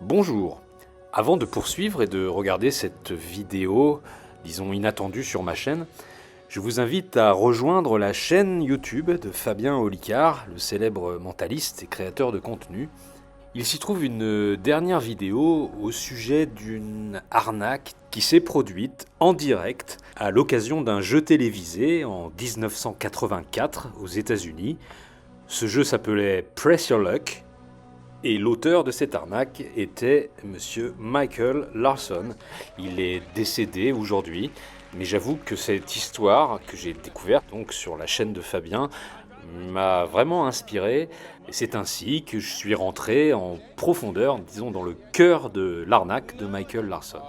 Bonjour. Avant de poursuivre et de regarder cette vidéo, disons inattendue sur ma chaîne, je vous invite à rejoindre la chaîne YouTube de Fabien Olicard, le célèbre mentaliste et créateur de contenu. Il s'y trouve une dernière vidéo au sujet d'une arnaque qui s'est produite en direct à l'occasion d'un jeu télévisé en 1984 aux États-Unis. Ce jeu s'appelait Press Your Luck. Et l'auteur de cette arnaque était monsieur Michael Larson. Il est décédé aujourd'hui, mais j'avoue que cette histoire que j'ai découverte donc sur la chaîne de Fabien m'a vraiment inspiré. Et c'est ainsi que je suis rentré en profondeur, disons dans le cœur de l'arnaque de Michael Larson.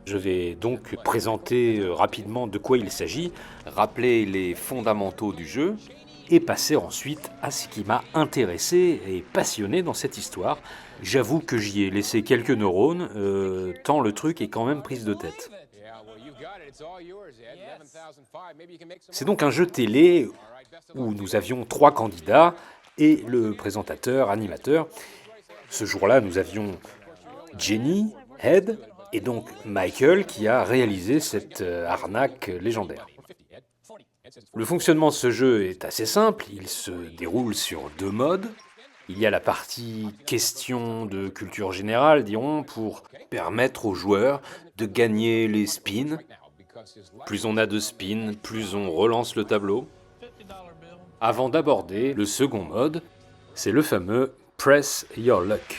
Je vais donc présenter rapidement de quoi il s'agit, rappeler les fondamentaux du jeu, et passer ensuite à ce qui m'a intéressé et passionné dans cette histoire. J'avoue que j'y ai laissé quelques neurones, tant le truc est quand même prise de tête. C'est donc un jeu télé où nous avions 3 candidats et le présentateur, animateur. Ce jour-là, nous avions Jenny, Ed, et donc Michael qui a réalisé cette arnaque légendaire. Le fonctionnement de ce jeu est assez simple, il se déroule sur 2 modes. Il y a la partie question de culture générale, dirons, pour permettre aux joueurs de gagner les spins. Plus on a de spins, plus on relance le tableau. Avant d'aborder le second mode, c'est le fameux Press Your Luck.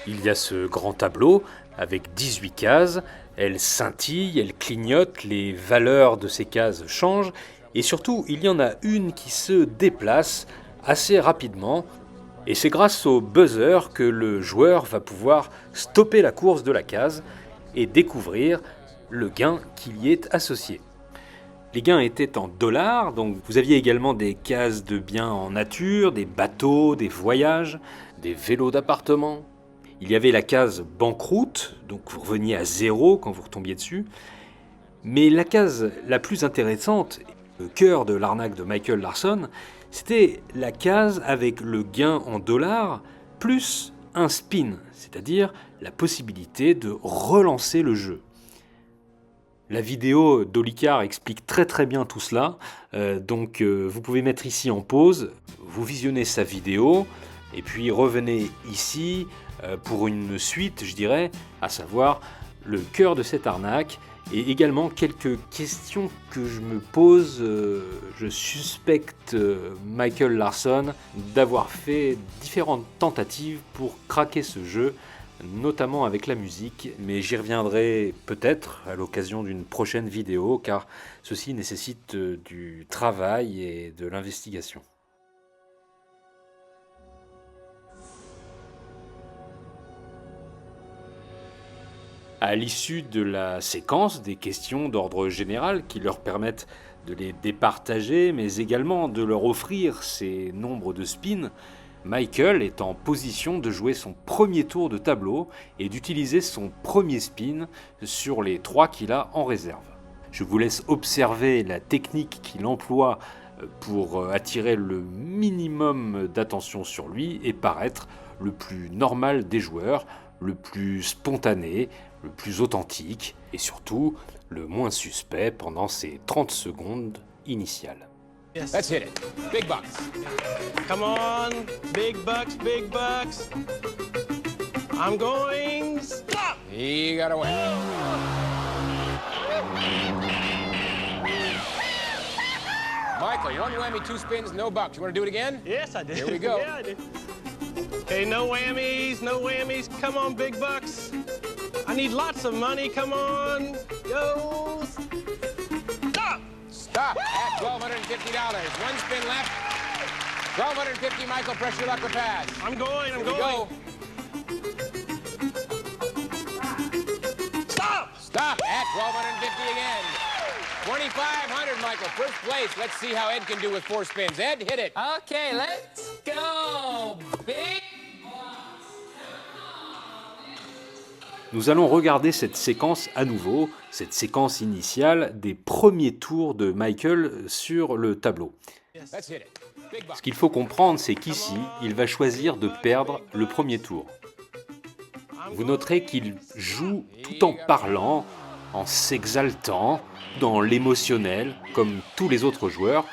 Il y a ce grand tableau avec 18 cases, elles scintillent, elles clignotent, les valeurs de ces cases changent, et surtout il y en a une qui se déplace assez rapidement, et c'est grâce au buzzer que le joueur va pouvoir stopper la course de la case et découvrir le gain qui y est associé. Les gains étaient en dollars, donc vous aviez également des cases de biens en nature, des bateaux, des voyages, des vélos d'appartement. Il y avait la case banqueroute, donc vous reveniez à 0 quand vous retombiez dessus. Mais la case la plus intéressante, le cœur de l'arnaque de Michael Larson, c'était la case avec le gain en dollars plus un spin, c'est-à-dire la possibilité de relancer le jeu. La vidéo d'Olicard explique très bien tout cela, donc vous pouvez mettre ici en pause, vous visionnez sa vidéo, et puis revenez ici pour une suite, je dirais, à savoir le cœur de cette arnaque, et également quelques questions que je me pose. Je suspecte Michael Larson d'avoir fait différentes tentatives pour craquer ce jeu, notamment avec la musique, mais j'y reviendrai peut-être à l'occasion d'une prochaine vidéo, car ceci nécessite du travail et de l'investigation. À l'issue de la séquence des questions d'ordre général qui leur permettent de les départager, mais également de leur offrir ces nombres de spins, Michael est en position de jouer son premier tour de tableau et d'utiliser son premier spin sur les 3 qu'il a en réserve. Je vous laisse observer la technique qu'il emploie pour attirer le minimum d'attention sur lui et paraître le plus normal des joueurs, le plus spontané, le plus authentique et surtout le moins suspect pendant ces 30 secondes initiales. Let's hit it. Big bucks. Come on, big bucks, big bucks. I'm going stop. You gotta win. Michael, you only whammy 2 spins, no bucks. You want to do it again? Yes, I did. Here we go. Yeah, I did. Okay, no whammies, no whammies. Come on, big bucks. I need lots of money. Come on. Go. Stop. Stop at $1,250. 1 spin left. $1,250, Michael. Press your luck or pass. I'm going. Here we go. Stop. Stop at $1,250 again. 2,500, Michael. First place. Let's see how Ed can do with 4 spins. Ed, hit it. Okay, let's go. Big. Nous allons regarder cette séquence à nouveau, cette séquence initiale des premiers tours de Michael sur le tableau. Let's hit it. Big bucks. Ce qu'il faut comprendre, c'est qu'ici, il va choisir de perdre le premier tour. Vous noterez qu'il joue tout en parlant, en s'exaltant, dans l'émotionnel, comme tous les autres joueurs,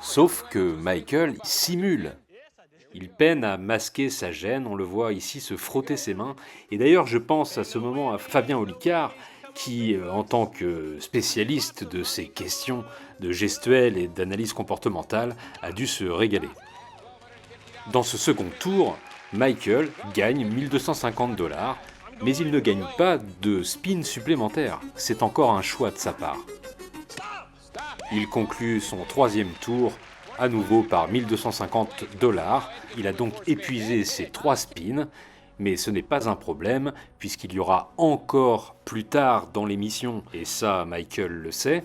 sauf que Michael simule. Il peine à masquer sa gêne, on le voit ici se frotter ses mains. Et d'ailleurs, je pense à ce moment à Fabien Olicard, qui, en tant que spécialiste de ces questions de gestuelle et d'analyse comportementale, a dû se régaler. Dans ce second tour, Michael gagne 1250 $, mais il ne gagne pas de spin supplémentaire. C'est encore un choix de sa part. Il conclut son troisième tour à nouveau par 1250 $. Il a donc épuisé ses 3 spins, mais ce n'est pas un problème puisqu'il y aura encore plus tard dans l'émission, et ça Michael le sait,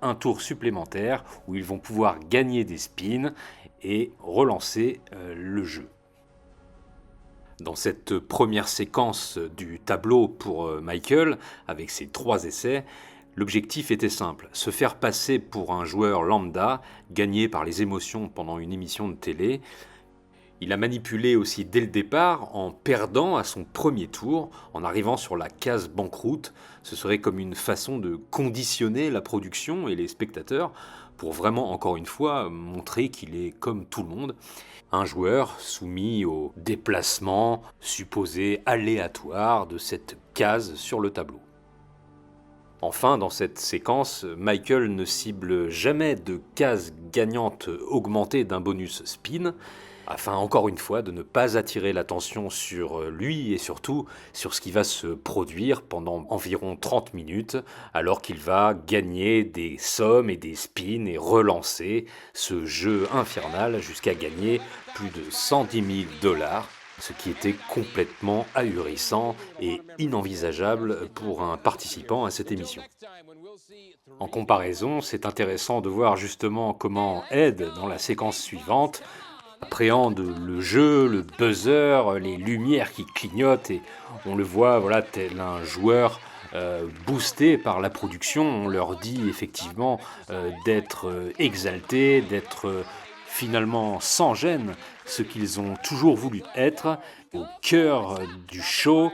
un tour supplémentaire où ils vont pouvoir gagner des spins et relancer le jeu. Dans cette première séquence du tableau pour Michael, avec ses 3 essais, l'objectif était simple, se faire passer pour un joueur lambda, gagné par les émotions pendant une émission de télé. Il a manipulé aussi dès le départ en perdant à son premier tour, en arrivant sur la case banqueroute. Ce serait comme une façon de conditionner la production et les spectateurs pour vraiment, encore une fois, montrer qu'il est comme tout le monde. Un joueur soumis au déplacement supposé aléatoire de cette case sur le tableau. Enfin, dans cette séquence, Michael ne cible jamais de case gagnante augmentée d'un bonus spin, afin encore une fois de ne pas attirer l'attention sur lui et surtout sur ce qui va se produire pendant environ 30 minutes, alors qu'il va gagner des sommes et des spins et relancer ce jeu infernal jusqu'à gagner plus de 110 000 $. Ce qui était complètement ahurissant et inenvisageable pour un participant à cette émission. En comparaison, c'est intéressant de voir justement comment Ed, dans la séquence suivante, appréhende le jeu, le buzzer, les lumières qui clignotent, et on le voit tel un joueur boosté par la production. On leur dit effectivement d'être exalté, d'être finalement sans gêne, ce qu'ils ont toujours voulu être, au cœur du show.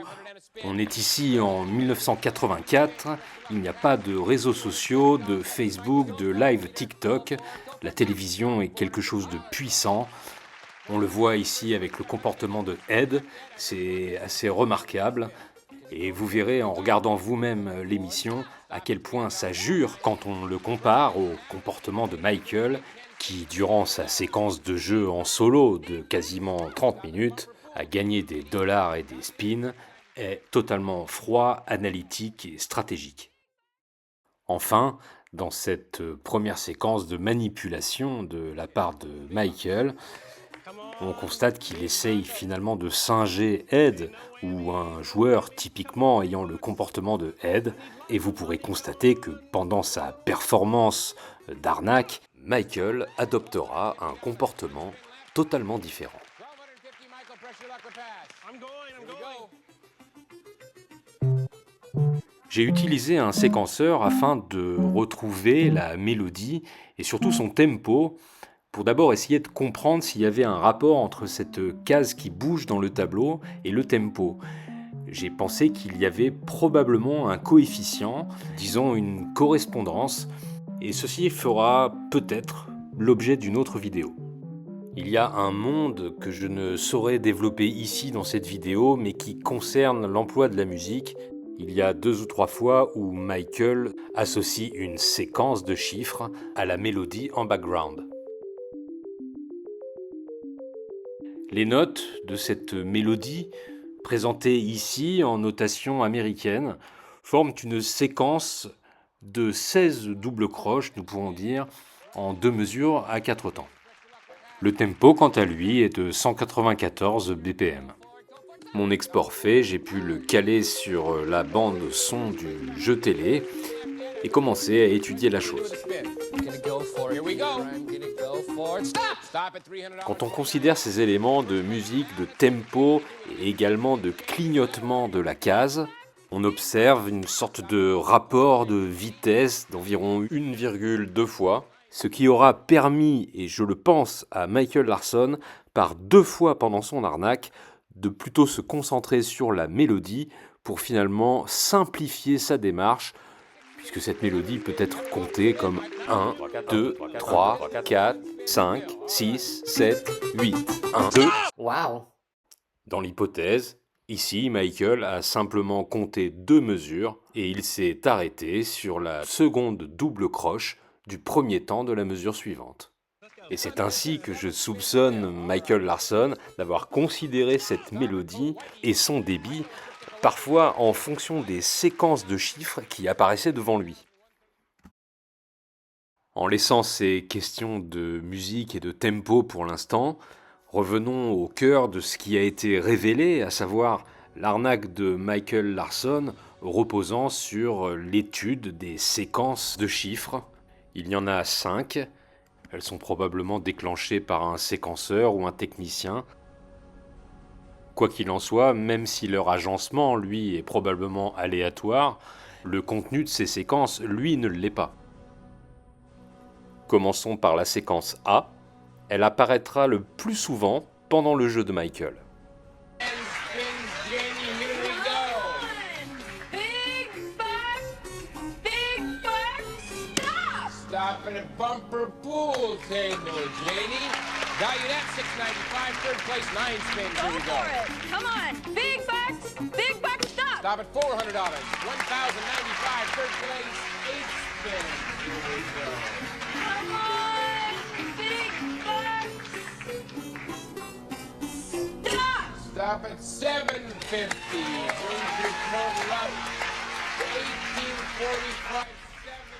On est ici en 1984, il n'y a pas de réseaux sociaux, de Facebook, de live TikTok. La télévision est quelque chose de puissant. On le voit ici avec le comportement de Ed, c'est assez remarquable. Et vous verrez en regardant vous-même l'émission à quel point ça jure quand on le compare au comportement de Michael, qui, durant sa séquence de jeu en solo de quasiment 30 minutes, a gagné des dollars et des spins, est totalement froid, analytique et stratégique. Enfin, dans cette première séquence de manipulation de la part de Michael, on constate qu'il essaye finalement de singer Ed, ou un joueur typiquement ayant le comportement de Ed, et vous pourrez constater que pendant sa performance d'arnaque, Michael adoptera un comportement totalement différent. 1250, Michael, press your luck or pass. I'm going. J'ai utilisé un séquenceur afin de retrouver la mélodie et surtout son tempo, pour d'abord essayer de comprendre s'il y avait un rapport entre cette case qui bouge dans le tableau et le tempo. J'ai pensé qu'il y avait probablement un coefficient, disons une correspondance, et ceci fera peut-être l'objet d'une autre vidéo. Il y a un monde que je ne saurais développer ici dans cette vidéo, mais qui concerne l'emploi de la musique. Il y a 2 ou 3 fois où Michael associe une séquence de chiffres à la mélodie en background. Les notes de cette mélodie, présentées ici en notation américaine, forment une séquence de 16 doubles croches, nous pourrons dire, en 2 mesures à 4 temps. Le tempo, quant à lui, est de 194 BPM. Mon export fait, j'ai pu le caler sur la bande son du jeu télé et commencer à étudier la chose. Here we go. Stop at $300. Quand on considère ces éléments de musique, de tempo et également de clignotement de la case, on observe une sorte de rapport de vitesse d'environ 1,2 fois, ce qui aura permis, et je le pense, à Michael Larson, par 2 fois pendant son arnaque, de plutôt se concentrer sur la mélodie pour finalement simplifier sa démarche, puisque cette mélodie peut être comptée comme 1, 2, 3, 4, 5, 6, 7, 8, 1, 2. Wow. Dans l'hypothèse, ici, Michael a simplement compté 2 mesures et il s'est arrêté sur la seconde double croche du premier temps de la mesure suivante. Et c'est ainsi que je soupçonne Michael Larson d'avoir considéré cette mélodie et son débit parfois en fonction des séquences de chiffres qui apparaissaient devant lui. En laissant ces questions de musique et de tempo pour l'instant, revenons au cœur de ce qui a été révélé, à savoir l'arnaque de Michael Larson reposant sur l'étude des séquences de chiffres. Il y en a 5. Elles sont probablement déclenchées par un séquenceur ou un technicien. Quoi qu'il en soit, même si leur agencement, lui, est probablement aléatoire, le contenu de ces séquences, lui, ne l'est pas. Commençons par la séquence A. Elle apparaîtra le plus souvent pendant le jeu de Michael. Stop at a bumper pool table, Janie. Valued at $6.95, third place, 9 spins. Here we go. For it. Come on. Big bucks, stop. Stop at $400, $1,095, third place, 8 spins. Here we go. Come on. Big bucks. Stop. Stop at $7.50. Brings your total up to $18.45.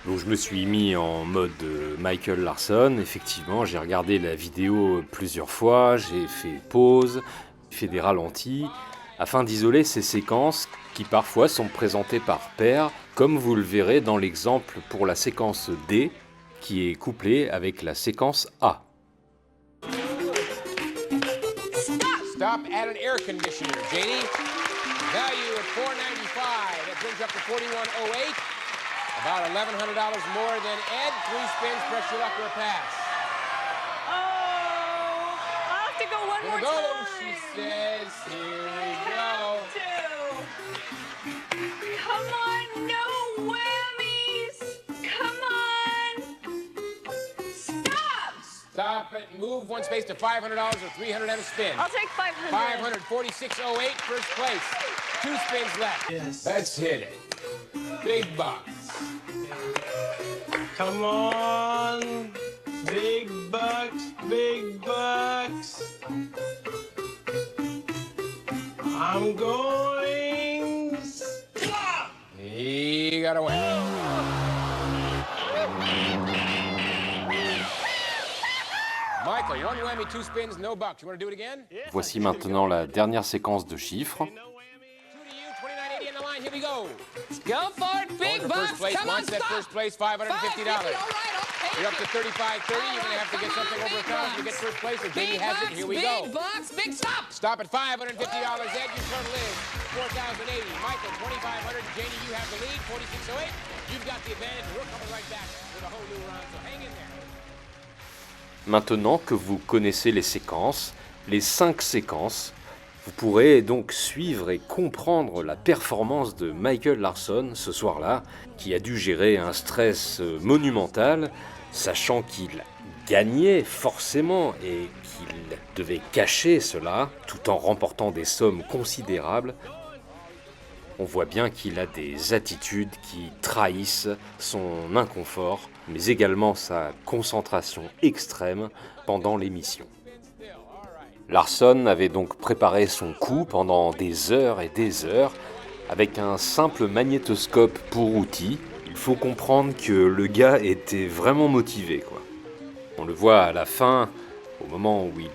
Donc je me suis mis en mode Michael Larson, effectivement, j'ai regardé la vidéo plusieurs fois, j'ai fait pause, fait des ralentis, afin d'isoler ces séquences qui parfois sont présentées par paires, comme vous le verrez dans l'exemple pour la séquence D, qui est couplée avec la séquence A. Stop at an air conditioner, Janie. Value at $4.95. That brings up to $41.08. About $1,100 more than Ed. 3 spins, press your luck or a pass. Oh, I'll have to go one Here more we go, time. she says. Here we go. Come on, no whammies. Come on. Stop. Stop it. Move 1 space to $500 or $300 and a spin. I'll take 500. 500, 46.08, first place. 2 spins left. Yes. Let's hit it. Big bucks. Come on. Big bucks, big bucks. I'm going. Stop! He got a win. Michael, 1 whammy, 2 spins, no bucks. You want to do it again? Voici maintenant la dernière séquence de chiffres. 2 to you, $29.80 in the line. Here we go. Go for it, Going big to bucks. first place, Come on, wants that stop. first place, $550. $550, all right, I'll take You're up to it. $35.30. You're going to have to get something over $1,000 to get first place. If Jamie Big has bucks, it, here we big go. bucks, big stop. Stop at $550. Ed, your total is $4,080. Michael, $2,500. Janie, you have the lead, $46.08. You've got the advantage. We're coming right back with a whole new round, so hang in there. Maintenant que vous connaissez les séquences, les 5 séquences, vous pourrez donc suivre et comprendre la performance de Michael Larson ce soir-là, qui a dû gérer un stress monumental, sachant qu'il gagnait forcément et qu'il devait cacher cela tout en remportant des sommes considérables. On voit bien qu'il a des attitudes qui trahissent son inconfort, mais également sa concentration extrême pendant l'émission. Larson avait donc préparé son coup pendant des heures et des heures, avec un simple magnétoscope pour outil. Il faut comprendre que le gars était vraiment motivé, quoi. On le voit à la fin, au moment où il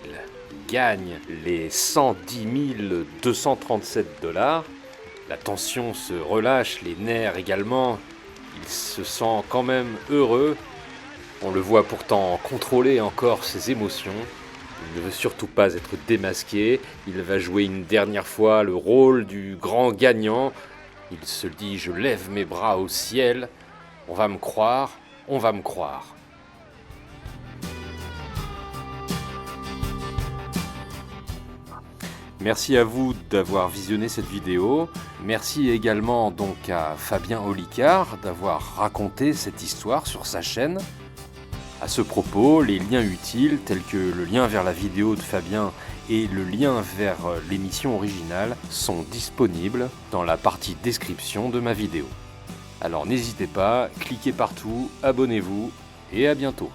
gagne les 110 237 $. La tension se relâche, les nerfs également. Il se sent quand même heureux. On le voit pourtant contrôler encore ses émotions. Il ne veut surtout pas être démasqué. Il va jouer une dernière fois le rôle du grand gagnant. Il se dit « Je lève mes bras au ciel, on va me croire, on va me croire ». Merci à vous d'avoir visionné cette vidéo. Merci également donc à Fabien Olicard d'avoir raconté cette histoire sur sa chaîne. À ce propos, les liens utiles tels que le lien vers la vidéo de Fabien et le lien vers l'émission originale sont disponibles dans la partie description de ma vidéo. Alors n'hésitez pas, cliquez partout, abonnez-vous et à bientôt.